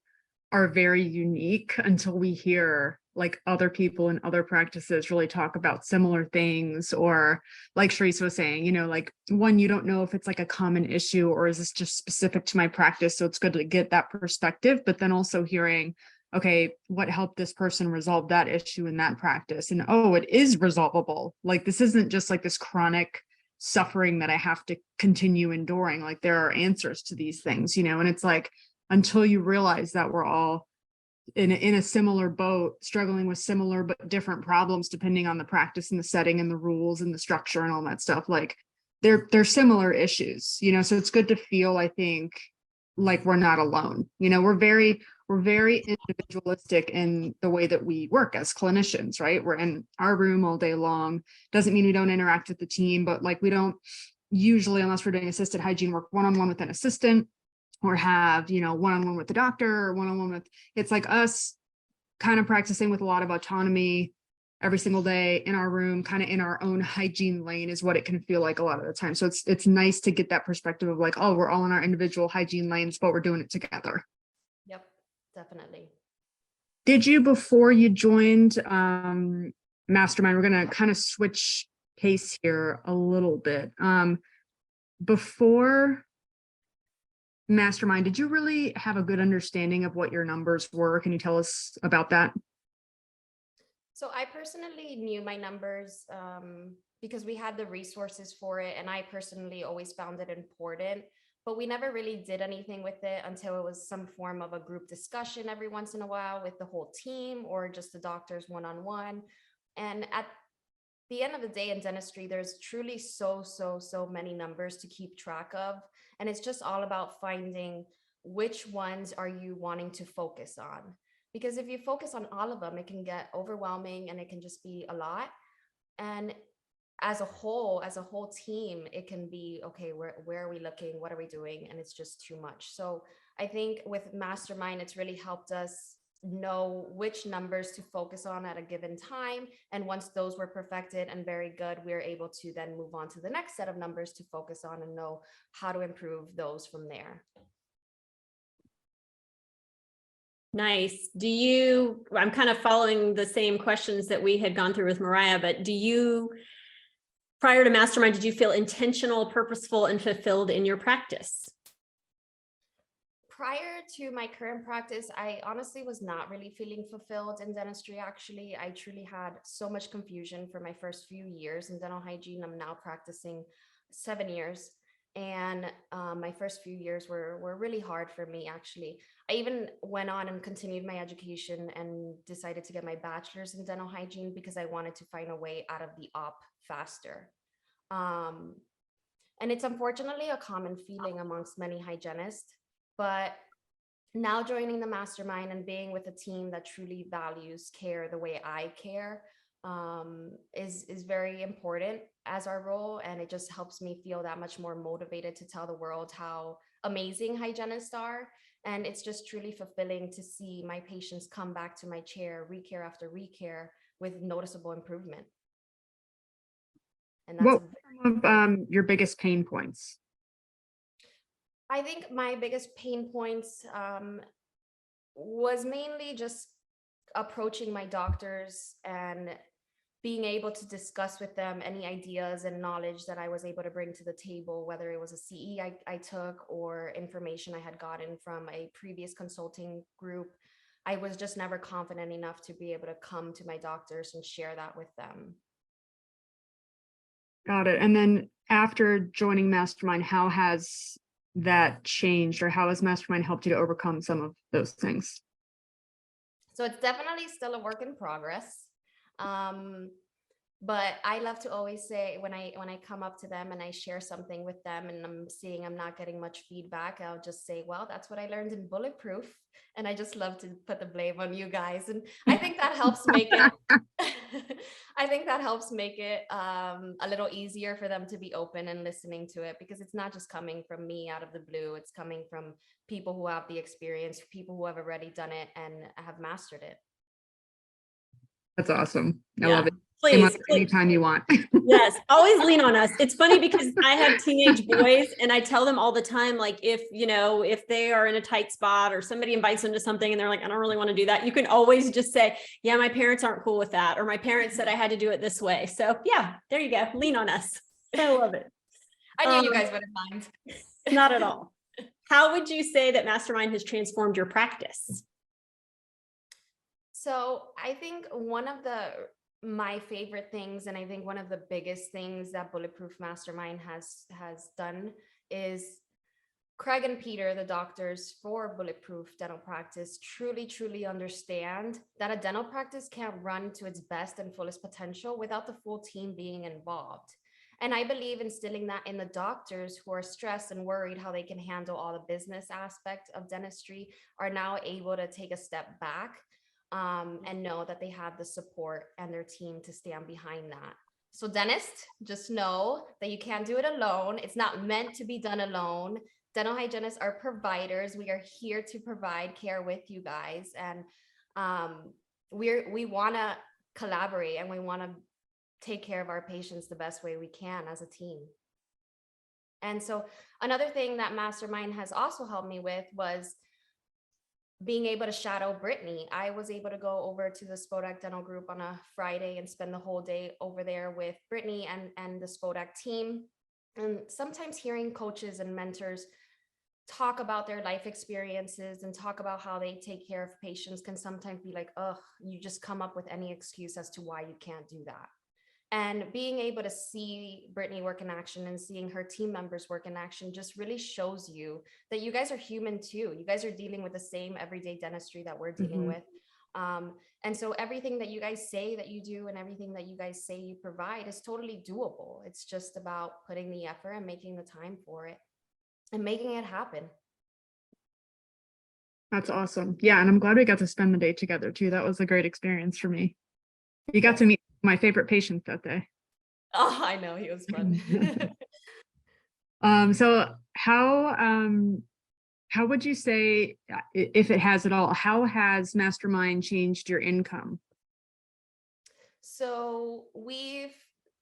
are very unique until we hear like other people in other practices really talk about similar things, or like Charissa was saying, like one, you don't know if it's like a common issue or is this just specific to my practice. So it's good to get that perspective, but then also hearing, okay, what helped this person resolve that issue in that practice? And oh, it is resolvable. Like this isn't just like this chronic suffering that I have to continue enduring. Like there are answers to these things, and it's like, until you realize that we're all in a similar boat, struggling with similar but different problems depending on the practice and the setting and the rules and the structure and all that stuff, like they're similar issues, so it's good to feel, I think, like we're not alone. We're very individualistic in the way that we work as clinicians, right? We're in our room all day long. Doesn't mean we don't interact with the team, but like we don't usually, unless we're doing assisted hygiene work, one-on-one with an assistant, or have, one-on-one with the doctor, or one-on-one with, it's like us kind of practicing with a lot of autonomy every single day in our room, kind of in our own hygiene lane is what it can feel like a lot of the time. So it's nice to get that perspective of like, oh, we're all in our individual hygiene lanes, but we're doing it together. Yep, definitely. Did you, before you joined Mastermind, we're going to kind of switch pace here a little bit. Before Mastermind, did you really have a good understanding of what your numbers were? Can you tell us about that? So I personally knew my numbers because we had the resources for it, and I personally always found it important, but we never really did anything with it until it was some form of a group discussion every once in a while with the whole team or just the doctors one-on-one. And at the end of the day in dentistry, there's truly so many numbers to keep track of. And it's just all about finding which ones are you wanting to focus on. Because if you focus on all of them, it can get overwhelming and it can just be a lot. And as a whole team, it can be, okay, where are we looking? What are we doing? And it's just too much. So I think with Mastermind, it's really helped us know which numbers to focus on at a given time. And once those were perfected and very good, we're able to then move on to the next set of numbers to focus on and know how to improve those from there. Nice. I'm kind of following the same questions that we had gone through with Moriah, but prior to Mastermind, did you feel intentional, purposeful, and fulfilled in your practice? prior to my current practice, I honestly was not really feeling fulfilled in dentistry. Actually, I truly had so much confusion for my first few years in dental hygiene. I'm now practicing 7 years. And my first few years were really hard for me, actually. I even went on and continued my education and decided to get my bachelor's in dental hygiene because I wanted to find a way out of the op faster. And it's unfortunately a common feeling amongst many hygienists, but now joining the mastermind and being with a team that truly values care the way I care is very important as our role. And it just helps me feel that much more motivated to tell the world how amazing hygienists are. And it's just truly fulfilling to see my patients come back to my chair, recare after recare, with noticeable improvement. And that's What were some of your biggest pain points? I think my biggest pain points was mainly just approaching my doctors and being able to discuss with them any ideas and knowledge that I was able to bring to the table, whether it was a CE I took or information I had gotten from a previous consulting group. I was just never confident enough to be able to come to my doctors and share that with them. Got it. And then after joining Mastermind, how has that changed, or how has Mastermind helped you to overcome some of those things? So it's definitely still a work in progress. But I love to always say when I come up to them and I share something with them and I'm seeing I'm not getting much feedback, I'll just say, well, that's what I learned in Bulletproof. And I just love to put the blame on you guys. And I think that helps make it, I think that helps make it a little easier for them to be open and listening to it, because it's not just coming from me out of the blue. It's coming from people who have the experience, people who have already done it and have mastered it. That's awesome. I Yeah. love it. Please, Anytime you want. Yes, always lean on us. It's funny because I have teenage boys and I tell them all the time, like, if they are in a tight spot or somebody invites them to something and they're like, I don't really want to do that, you can always just say, yeah, my parents aren't cool with that. Or my parents said I had to do it this way. So yeah, there you go. Lean on us. I love it. I knew you guys wouldn't mind. Not at all. How would you say that Mastermind has transformed your practice? So I think one of my favorite things, and I think one of the biggest things that Bulletproof Mastermind has done, is Craig and Peter, the doctors for Bulletproof Dental Practice, truly understand that a dental practice can't run to its best and fullest potential without the full team being involved. And I believe instilling that in the doctors who are stressed and worried how they can handle all the business aspect of dentistry are now able to take a step back and know that they have the support and their team to stand behind that. So dentists, just know that you can't do it alone. It's not meant to be done alone. Dental hygienists are providers. We are here to provide care with you guys. And we want to collaborate and we want to take care of our patients the best way we can as a team. And so another thing that Mastermind has also helped me with was being able to shadow Brittany. I was able to go over to the Spodak Dental Group on a Friday and spend the whole day over there with Brittany and the Spodak team. And sometimes hearing coaches and mentors talk about their life experiences and talk about how they take care of patients can sometimes be like, oh, you just come up with any excuse as to why you can't do that. And being able to see Brittany work in action and seeing her team members work in action just really shows you that you guys are human too. You guys are dealing with the same everyday dentistry that we're dealing with. And so everything that you guys say that you do and everything that you guys say you provide is totally doable. It's just about putting the effort and making the time for it and making it happen. That's awesome. Yeah. And I'm glad we got to spend the day together too. That was a great experience for me. You got to meet my favorite patient that day. Oh, I know, he was fun. So how would you say, if it has at all, how has Mastermind changed your income? So we've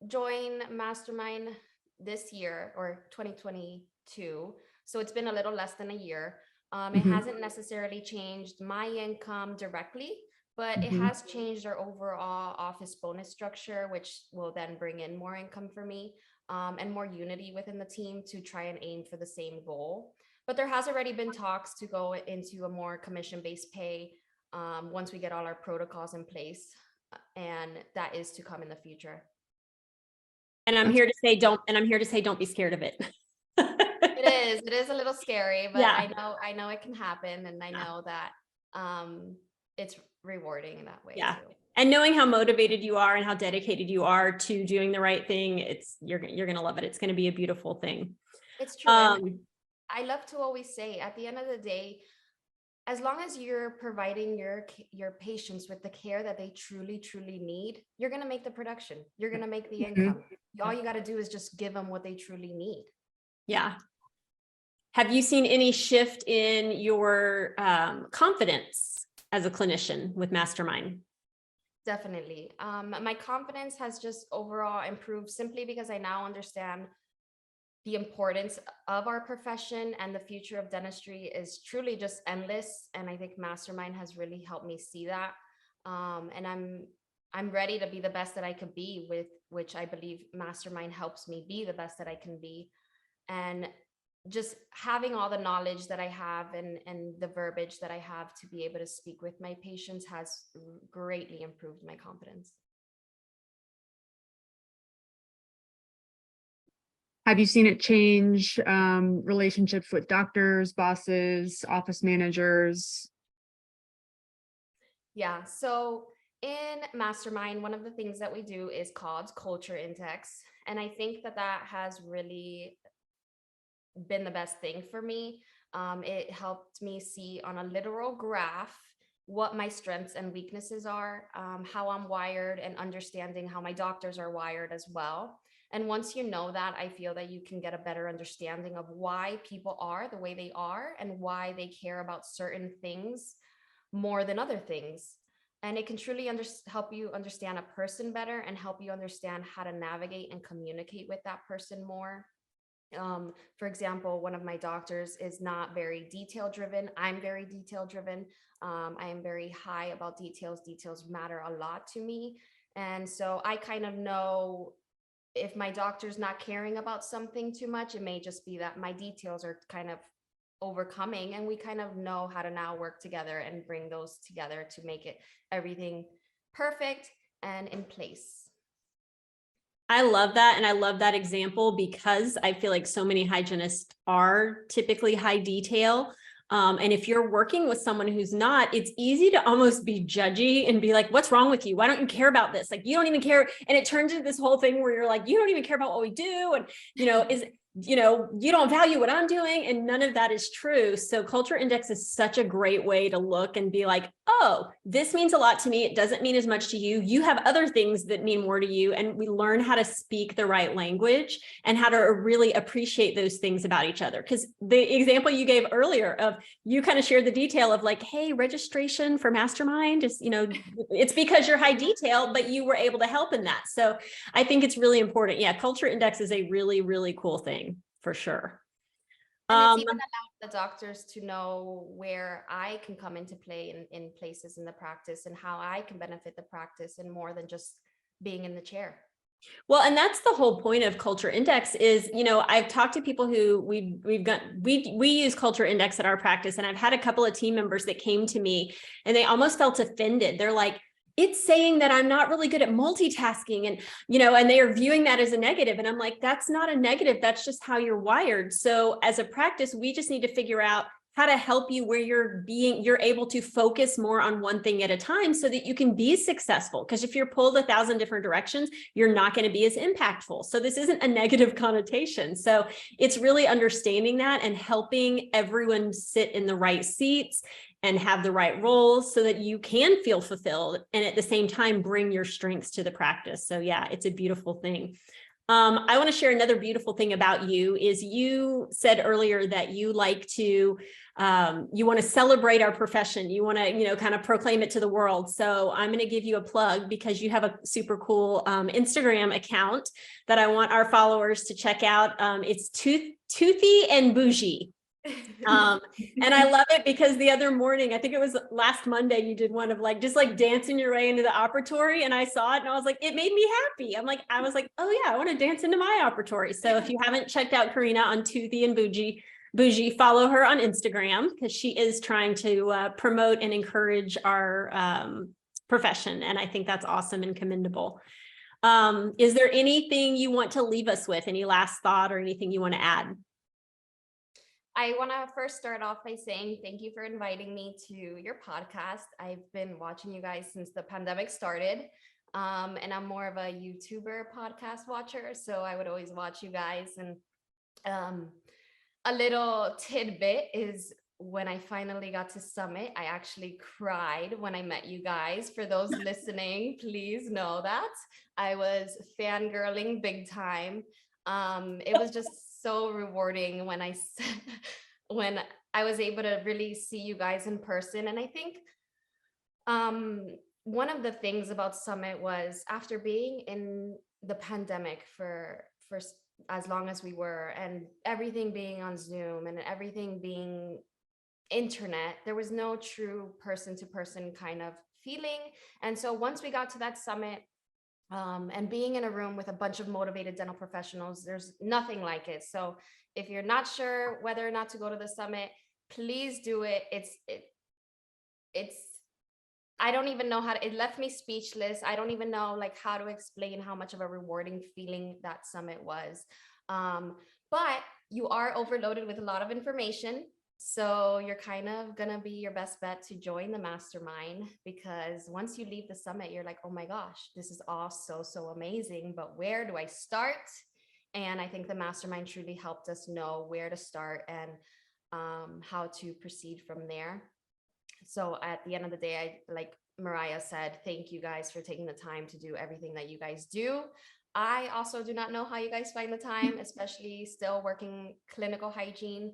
joined Mastermind this year, or 2022. So it's been a little less than a year. It hasn't necessarily changed my income directly, but it has changed our overall office bonus structure, which will then bring in more income for me and more unity within the team to try and aim for the same goal. But there has already been talks to go into a more commission-based pay once we get all our protocols in place, and that is to come in the future. And I'm here to say don't be scared of it. It is a little scary, but Yeah. I know it can happen, and I know that it's rewarding in that way Yeah. too. And knowing how motivated you are and how dedicated you are to doing the right thing, you're going to love it. It's going to be a beautiful thing. It's true. And I love to always say, at the end of the day, as long as you're providing your patients with the care that they truly, truly need, you're going to make the production. You're going to make the income. All you got to do is just give them what they truly need. Yeah. Have you seen any shift in your confidence as a clinician with Mastermind? Definitely. My confidence has just overall improved simply because I now understand the importance of our profession, and the future of dentistry is truly just endless. And I think Mastermind has really helped me see that. And I'm ready to be the best that I could be, with which I believe Mastermind helps me be the best that I can be. And just having all the knowledge that I have and the verbiage that I have to be able to speak with my patients has greatly improved my confidence. Have you seen it change relationships with doctors, bosses, office managers? Yeah, so in Mastermind, one of the things that we do is called Culture Index. And I think that has really been the best thing for me. It helped me see on a literal graph what my strengths and weaknesses are, how I'm wired, and understanding how my doctors are wired as well. And once you know that, I feel that you can get a better understanding of why people are the way they are and why they care about certain things more than other things. And it can truly help you understand a person better and help you understand how to navigate and communicate with that person more. For example, one of my doctors is not very detail driven. I'm very detail driven. I am very high about details. Details matter a lot to me. And so I kind of know if my doctor's not caring about something too much, it may just be that my details are kind of overcoming, and we kind of know how to now work together and bring those together to make everything perfect and in place. I love that. And I love that example because I feel like so many hygienists are typically high detail. And if you're working with someone who's not, it's easy to almost be judgy and be like, what's wrong with you? Why don't you care about this? Like, you don't even care. And it turns into this whole thing where you're like, you don't even care about what we do. And, you don't value what I'm doing. And none of that is true. So Culture Index is such a great way to look and be like, oh, this means a lot to me. It doesn't mean as much to you. You have other things that mean more to you. And we learn how to speak the right language and how to really appreciate those things about each other. Because the example you gave earlier of you kind of shared the detail of like, hey, registration for Mastermind is, it's because you're high detail, but you were able to help in that. So I think it's really important. Yeah, Culture Index is a really, really cool thing for sure. And it's even allowed the doctors to know where I can come into play in places in the practice and how I can benefit the practice, and more than just being in the chair. Well, and that's the whole point of Culture Index is, I've talked to people who we use Culture Index at our practice, and I've had a couple of team members that came to me and they almost felt offended. They're like, it's saying that I'm not really good at multitasking, and, and they are viewing that as a negative. And I'm like, that's not a negative. That's just how you're wired. So as a practice, we just need to figure out how to help you where you're able to focus more on one thing at a time so that you can be successful. Because if you're pulled 1,000 different directions, you're not going to be as impactful. So this isn't a negative connotation. So it's really understanding that and helping everyone sit in the right seats and have the right roles so that you can feel fulfilled and at the same time bring your strengths to the practice. So yeah, it's a beautiful thing. I want to share another beautiful thing about you is you said earlier that you like to, you want to celebrate our profession. You want to, kind of proclaim it to the world. So I'm going to give you a plug because you have a super cool Instagram account that I want our followers to check out. It's Toothy and Bougie. And I love it because the other morning, I think it was last Monday, you did one of just dancing your way into the operatory, and I saw it and I was like, it made me happy. I was like, oh yeah, I want to dance into my operatory. So if you haven't checked out Karina on Toothy and Bougie, bougie, follow her on Instagram because she is trying to promote and encourage our profession. And I think that's awesome and commendable. Is there anything you want to leave us with? Any last thought or anything you want to add? I want to first start off by saying thank you for inviting me to your podcast. I've been watching you guys since the pandemic started. And I'm more of a YouTuber podcast watcher. So I would always watch you guys. And a little tidbit is when I finally got to Summit, I actually cried when I met you guys. For those listening, please know that I was fangirling big time. It was just so rewarding when I was able to really see you guys in person. And I think one of the things about Summit was after being in the pandemic for as long as we were, and everything being on Zoom and everything being internet, there was no true person-to-person kind of feeling. And so once we got to that Summit, and being in a room with a bunch of motivated dental professionals, there's nothing like it. So if you're not sure whether or not to go to the Summit, please do it. It's I don't even know it left me speechless. I don't even know like how to explain how much of a rewarding feeling that Summit was. But you are overloaded with a lot of information. So you're kind of going to be your best bet to join the mastermind, because once you leave the Summit, you're like, oh my gosh, this is all so amazing, but where do I start? And I think the mastermind truly helped us know where to start and how to proceed from there. So at the end of the day, like Moriah said, thank you guys for taking the time to do everything that you guys do. I also do not know how you guys find the time, especially still working clinical hygiene.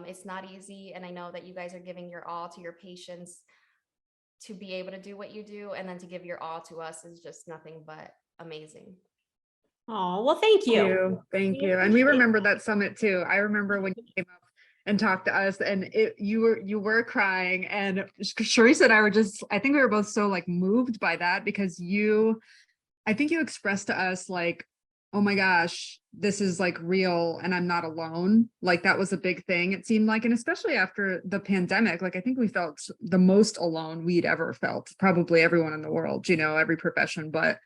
It's not easy. And I know that you guys are giving your all to your patients to be able to do what you do. And then to give your all to us is just nothing but amazing. Oh, well, thank you. Thank you. And we remember that Summit too. I remember when you came up and talked to us, and you were crying, and Charissa and I were I think we were both so like moved by that, because I think you expressed to us like, oh my gosh, this is like real and I'm not alone. Like that was a big thing, it seemed like. And especially after the pandemic, like I think we felt the most alone we'd ever felt, probably everyone in the world, every profession. But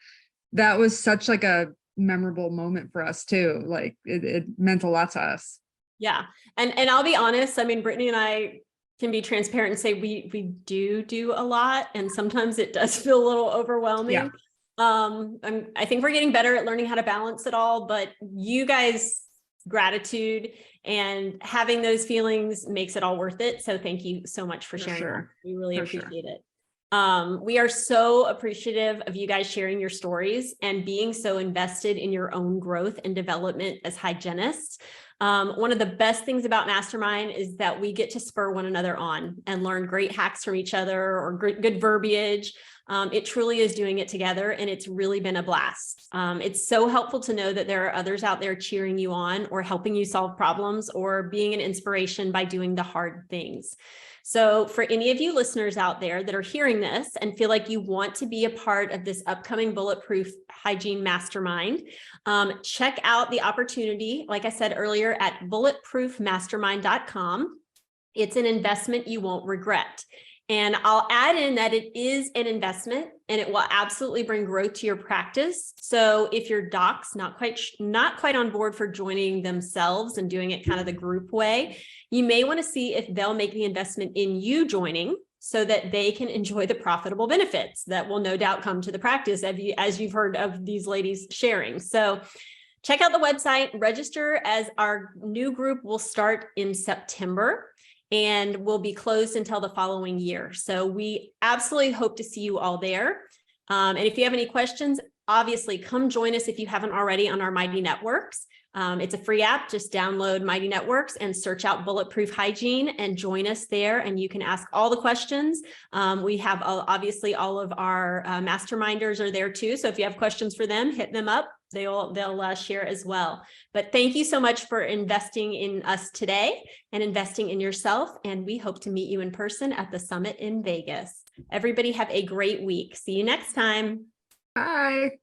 that was such like a memorable moment for us too. Like it meant a lot to us. Yeah. And I'll be honest, I mean, Brittany and I can be transparent and say we do a lot. And sometimes it does feel a little overwhelming. Yeah. I think we're getting better at learning how to balance it all, but you guys' gratitude and having those feelings makes it all worth it. So thank you so much for sharing. Sure. That. We really appreciate it. We are so appreciative of you guys sharing your stories and being so invested in your own growth and development as hygienists. One of the best things about Mastermind is that we get to spur one another on and learn great hacks from each other or good verbiage. It truly is doing it together, and it's really been a blast. It's so helpful to know that there are others out there cheering you on or helping you solve problems or being an inspiration by doing the hard things. So for any of you listeners out there that are hearing this and feel like you want to be a part of this upcoming Bulletproof Hygiene Mastermind, check out the opportunity, like I said earlier, at bulletproofmastermind.com. It's an investment you won't regret. And I'll add in that it is an investment and it will absolutely bring growth to your practice. So if your doc's not quite on board for joining themselves and doing it kind of the group way, you may want to see if they'll make the investment in you joining so that they can enjoy the profitable benefits that will no doubt come to the practice as you've heard of these ladies sharing. So check out the website, register, as our new group will start in September and will be closed until the following year. So we absolutely hope to see you all there. And if you have any questions, obviously come join us if you haven't already on our Mighty Networks. It's a free app. Just download Mighty Networks and search out Bulletproof Hygiene and join us there. And you can ask all the questions. We have obviously all of our masterminders are there too. So if you have questions for them, hit them up. They'll share as well. But thank you so much for investing in us today and investing in yourself. And we hope to meet you in person at the summit in Vegas. Everybody have a great week. See you next time. Bye.